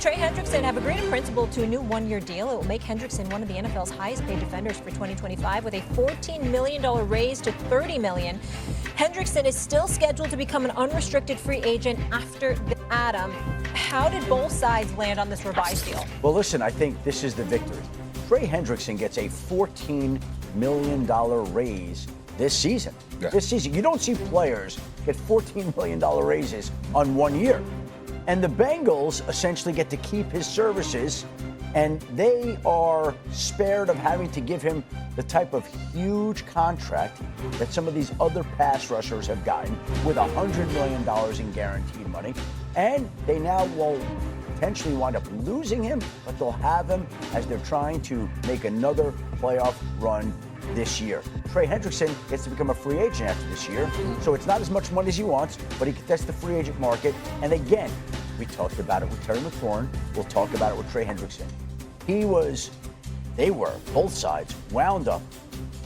and Trey Hendrickson have agreed in principle to a new one-year deal. It will make Hendrickson one of the NFL's highest-paid defenders for 2025 with a $14 million raise to $30 million. Hendrickson is still scheduled to become an unrestricted free agent after Adam. How did both sides land on this revised deal? Well, listen, I think this is the victory. Trey Hendrickson gets a $14 million raise this season. Yeah. This season, you don't see players get $14 million raises on 1 year. And the Bengals essentially get to keep his services, and they are spared of having to give him the type of huge contract that some of these other pass rushers have gotten with $100 million in guaranteed money. And they now will potentially wind up losing him, but they'll have him as they're trying to make another playoff run this year. Trey Hendrickson gets to become a free agent after this year, so it's not as much money as he wants, but he gets the free agent market. And again, we talked about it with Terry McLaurin. We'll talk about it with Trey Hendrickson. They were, both sides, wound up,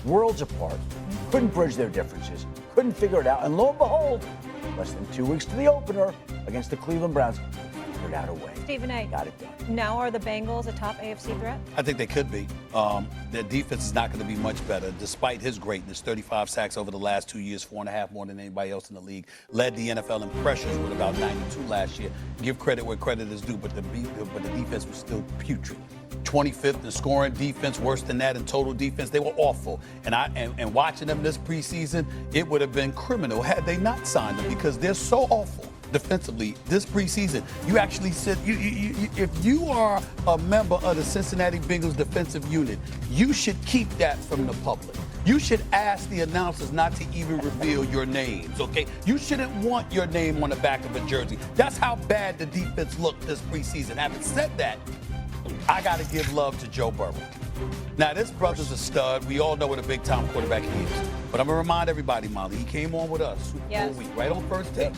worlds apart, couldn't bridge their differences, couldn't figure it out. And lo and behold, less than 2 weeks to the opener against the Cleveland Browns, figured out a way. Stephen A. Got it done. Now are the Bengals a top AFC threat? I think they could be. Their defense is not going to be much better, despite his greatness. 35 sacks over the last 2 years, 4.5 more than anybody else in the league. Led the NFL in pressures with about 92 last year. Give credit where credit is due, but the defense was still putrid. 25th in scoring defense, worse than that in total defense. They were awful. And watching them this preseason, it would have been criminal had they not signed them, because they're so awful defensively this preseason. You actually said, if you are a member of the Cincinnati Bengals defensive unit, you should keep that from the public. You should ask the announcers not to even reveal your names, okay? You shouldn't want your name on the back of a jersey. That's how bad the defense looked this preseason. Having said that, I got to give love to Joe Burrow. Now, this brother's a stud. We all know what a big-time quarterback he is. But I'm going to remind everybody, Molly, he came on with us Super Bowl week, right on first day,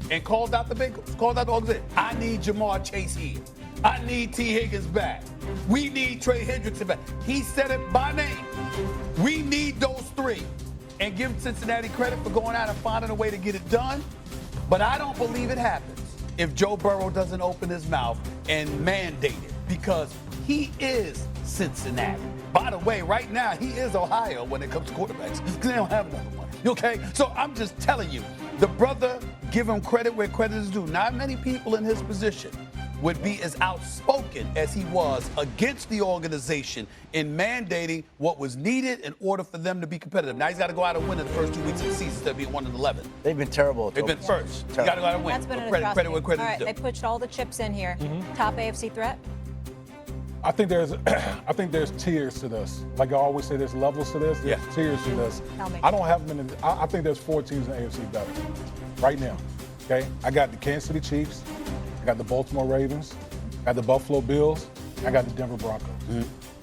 and called out the Bengals, called out the organization. I need Jamar Chase here. I need T. Higgins back. We need Trey Hendrickson back. He said it by name. We need those three. And give Cincinnati credit for going out and finding a way to get it done. But I don't believe it happens if Joe Burrow doesn't open his mouth and mandate it, because he is Cincinnati. By the way, right now, he is Ohio when it comes to quarterbacks, because they don't have another one. Okay? So I'm just telling you, the brother, give him credit where credit is due. Not many people in his position would be as outspoken as he was against the organization in mandating what was needed in order for them to be competitive. Now he's got to go out and win in the first 2 weeks of the season instead of being 1-11. They've been terrible. They've been first. You got to go out and win. That's been an credit where credit is due. They pushed all the chips in here. Top AFC threat? I think there's tiers to this. Like I always say, there's levels to this. There's tiers to this. Tell me. I don't have them in. I think there's 4 teams in the AFC better right now. Okay, I got the Kansas City Chiefs, I got the Baltimore Ravens, I got the Buffalo Bills, I got the Denver Broncos.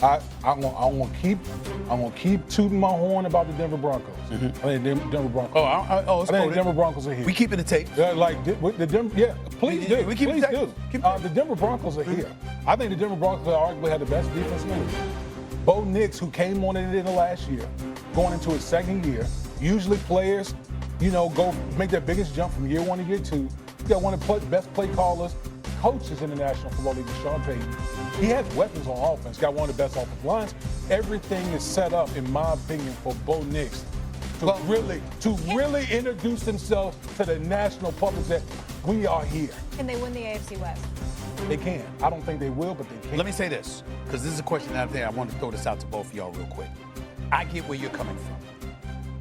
I'm gonna keep tooting my horn about the Denver Broncos. I think the Denver Broncos. I think the Denver Broncos are here. We keeping the tape. The Denver. Please do. We keep please the tape. do. The Denver Broncos are here. I think the Denver Broncos arguably had the best defense in the league. Bo Nix, who came on it in the last year, going into his second year. Usually players, go make their biggest jump from year 1 to year 2. You got one of the best play callers, coaches in the National Football League, Sharpe. He has weapons on offense. Got one of the best offensive lines. Everything is set up, in my opinion, for Bo Nix to really introduce himself to the national public that we are here. Can they win the AFC West? They can. I don't think they will, but they can. Let me say this, because this is a question out there. I want to throw this out to both of y'all real quick. I get where you're coming from.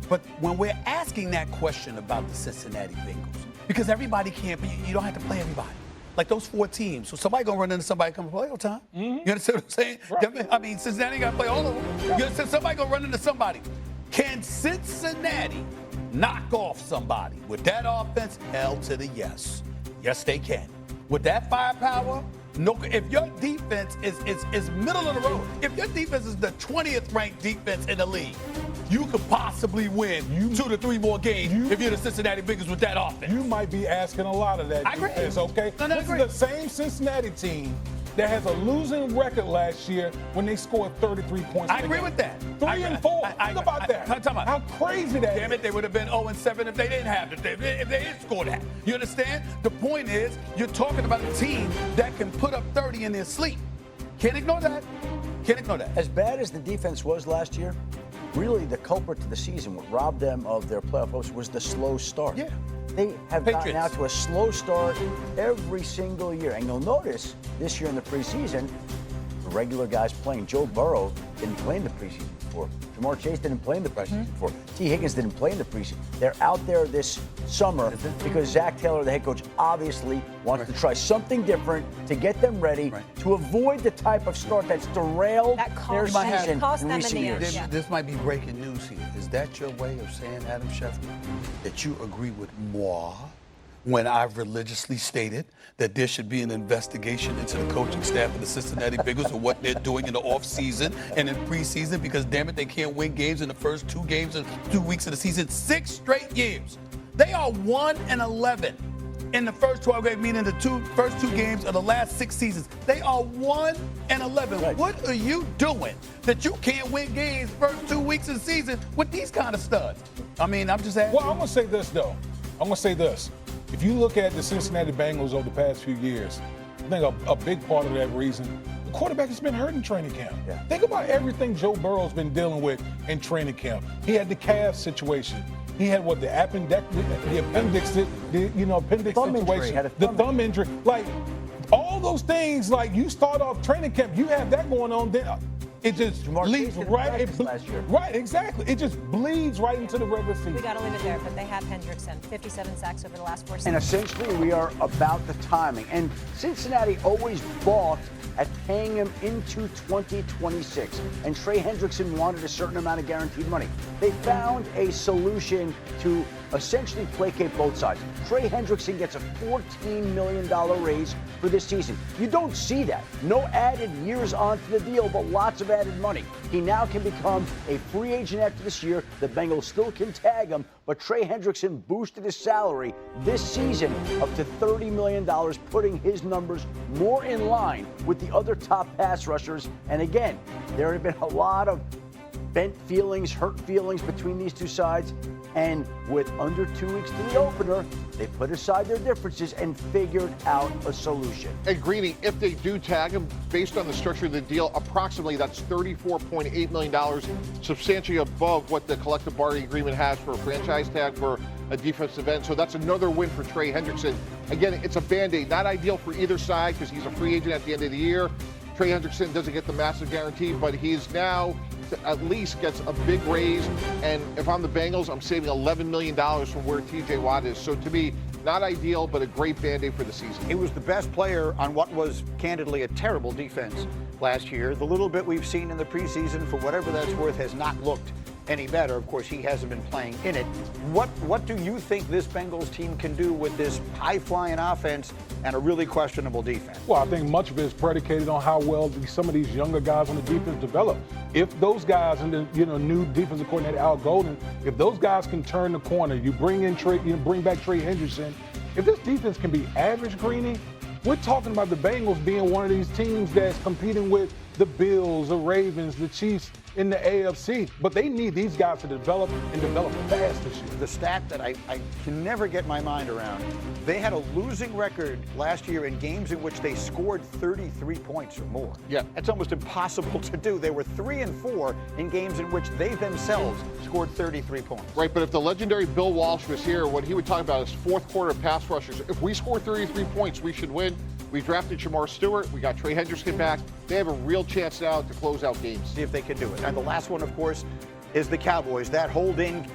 But when we're asking that question about the Cincinnati Bengals, because everybody can't be, you don't have to play everybody. Like those 4 teams. So somebody going to run into somebody come to play all the time. You understand what I'm saying? Right. I mean, Cincinnati got to play all of them. You understand? Somebody going to run into somebody. Can Cincinnati knock off somebody with that offense? Hell to the yes. Yes, they can. With that firepower, no. If your defense is middle of the road, if your defense is the 20th ranked defense in the league, you could possibly win 2 to 3 more games if you're the Cincinnati Bengals with that offense. You might be asking a lot of that defense, okay? No, this is the same Cincinnati team that has a losing record last year when they scored 33 points. I agree with that. 3 and 4. Think about that. How crazy that is. Damn it, they would have been 0-7 if they didn't have it. If they didn't score that. You understand? The point is, you're talking about a team that can put up 30 in their sleep. Can't ignore that. Can't ignore that. As bad as the defense was last year, really the culprit to the season, what robbed them of their playoff hopes, was the slow start. Yeah. They have gotten Patriots. out to a slow start every single year. And you'll notice this year in the preseason, the regular guys playing. Joe Burrow didn't play in the preseason before. Jamar Chase didn't play in the preseason before. T. Higgins didn't play in the preseason. They're out there this summer because Zach Taylor, the head coach, obviously wants to try something different to get them ready to avoid the type of start that's derailed their season cost in them in recent the end. years. Yeah. This might be breaking news here. Is that your way of saying, Adam Schefter, that you agree with moi when I've religiously stated that there should be an investigation into the coaching staff of the Cincinnati Bengals and what they're doing in the offseason and in preseason, because damn it, they can't win games in the first 2 games and 2 weeks of the season 6 straight years. They are 1-11 in the first 12 games, meaning the first 2 games of the last 6 seasons. They are 1-11. Right. What are you doing that you can't win games first 2 weeks of the season with these kind of studs? I mean, I'm just asking. Well, I'm going to say this, though. I'm going to say this. If you look at the Cincinnati Bengals over the past few years, I think a big part of that reason, the quarterback has been hurt in training camp. Yeah. Think about everything Joe Burrow's been dealing with in training camp. He had the calf situation. He had the appendix Thumb injury. situation, Had a the thumb thumb injury. Like, all those things, like, you start off training camp, you have that going on, then it just Jamar leads Chase didn't right. practice last year. Right, exactly. It just bleeds right into the regular season. We got to leave it there, but they have Hendrickson, 57 sacks over the last 4 And seasons. essentially, we are about the timing. And Cincinnati always balked at paying him into 2026. And Trey Hendrickson wanted a certain amount of guaranteed money. They found a solution to essentially placate both sides. Trey Hendrickson gets a $14 million raise for this season. You don't see that. No added years onto the deal, but lots of added money. He now can become a free agent after this year. The Bengals still can tag him, but Trey Hendrickson boosted his salary this season up to $30 million, putting his numbers more in line with the other top pass rushers. And again, there have been a lot of bent feelings, hurt feelings between these two sides. And with under 2 weeks to the opener, they put aside their differences and figured out a solution. And Greeny, if they do tag him, based on the structure of the deal, approximately that's $34.8 million, substantially above what the collective bargaining agreement has for a franchise tag for a defensive end. So that's another win for Trey Hendrickson. Again, it's a Band-Aid, not ideal for either side because he's a free agent at the end of the year. Trey Hendrickson doesn't get the massive guarantee, but he's now at least gets a big raise. And if I'm the Bengals, I'm saving $11 million from where TJ Watt is. So to me, not ideal, but a great Band-Aid for the season. He was the best player on what was candidly a terrible defense last year. The little bit we've seen in the preseason, for whatever that's worth, has not looked any better. Of course, he hasn't been playing in it. What do you think this Bengals team can do with this high-flying offense and a really questionable defense? Well, I think much of it is predicated on how well some of these younger guys on the defense develop. If those guys and the new defensive coordinator Al Golden, if those guys can turn the corner, you bring back Trey Hendrickson. If this defense can be average, Greeny, we're talking about the Bengals being one of these teams that's competing with the Bills, the Ravens, the Chiefs in the AFC. But they need these guys to develop and develop fast this year. The stat that I can never get my mind around, they had a losing record last year in games in which they scored 33 points or more. Yeah. That's almost impossible to do. They were 3-4 in games in which they themselves scored 33 points. Right, but if the legendary Bill Walsh was here, what he would talk about is fourth quarter pass rushers. If we score 33 points, we should win. We drafted Jamar Stewart. We got Trey Hendrickson back. They have a real chance now to close out games. See if they can do it. And the last one, of course, is the Cowboys. That holding